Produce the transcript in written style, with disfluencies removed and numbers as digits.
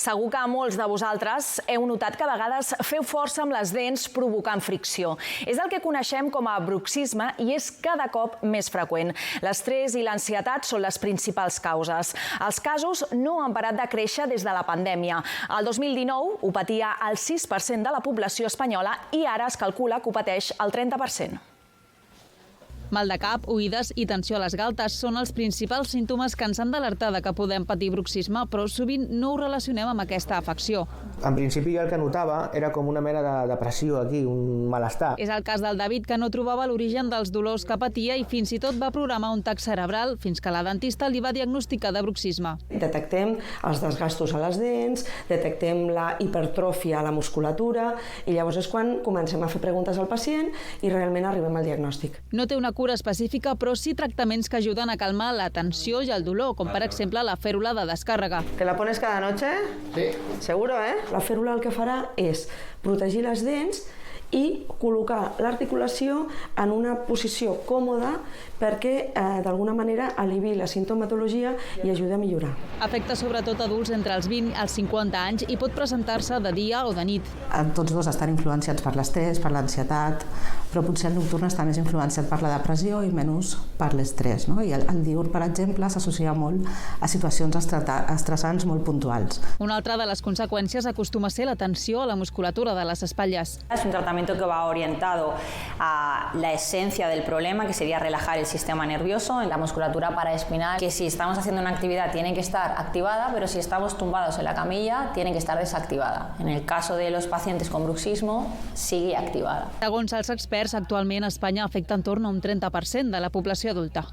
Segur que molts de vosaltres heu notat que a vegades feu força amb les dents provocant fricció. És el que coneixem com a bruxisme i és cada cop més freqüent. L'estrès i l'ansietat són les principals causes. Els casos no han parat de créixer des de la pandèmia. El 2019 ho patia el 6% de la població espanyola i ara es calcula que ho pateix el 30%. Mal de cap, oïdes i tensió a les galtes són els principals símptomes que ens han d'alertar que podem patir bruxisme, però sovint no ho relacionem amb aquesta afecció. En principi jo el que notava era com una mena de depressió aquí, un malestar. És el cas del David, que no trobava l'origen dels dolors que patia i fins i tot va programar un tac cerebral fins que la dentista li va diagnosticar de bruxisme. Detectem els desgastos a les dents, detectem la hipertròfia a la musculatura i llavors és quan comencem a fer preguntes al pacient i realment arribem al diagnòstic. No té una cura específica, però sí tractaments que ajuden a calmar la tensió i el dolor, com per exemple la fèrula de descàrrega. ¿Te la pones cada noche? Sí. Seguro, eh? La fèrula el que farà és protegir les dents i col·locar l'articulació en una posició còmoda perquè d'alguna manera aliviï la sintomatologia i ajudi a millorar. Afecta sobretot adults entre els 20 i els 50 anys i pot presentar-se de dia o de nit. Tots dos estan influenciats per l'estrès, per l'ansietat, però potser el nocturn està més influenciat per la depressió i menys per l'estrès. No? I el diürn, per exemple, s'associa molt a situacions estressants molt puntuals. Una altra de les conseqüències acostuma a ser la tensió a la musculatura de les espatlles. Es un tratamiento que va orientado a la esencia del problema, que sería relajar el sistema nervioso en la musculatura paraespinal, que si estamos haciendo una actividad tiene que estar activada, pero si estamos tumbados en la camilla tiene que estar desactivada. En el caso de los pacientes con bruxismo, sigue activada. Segons els experts, actualment a Espanya afecta entorn a un 30% de la població adulta.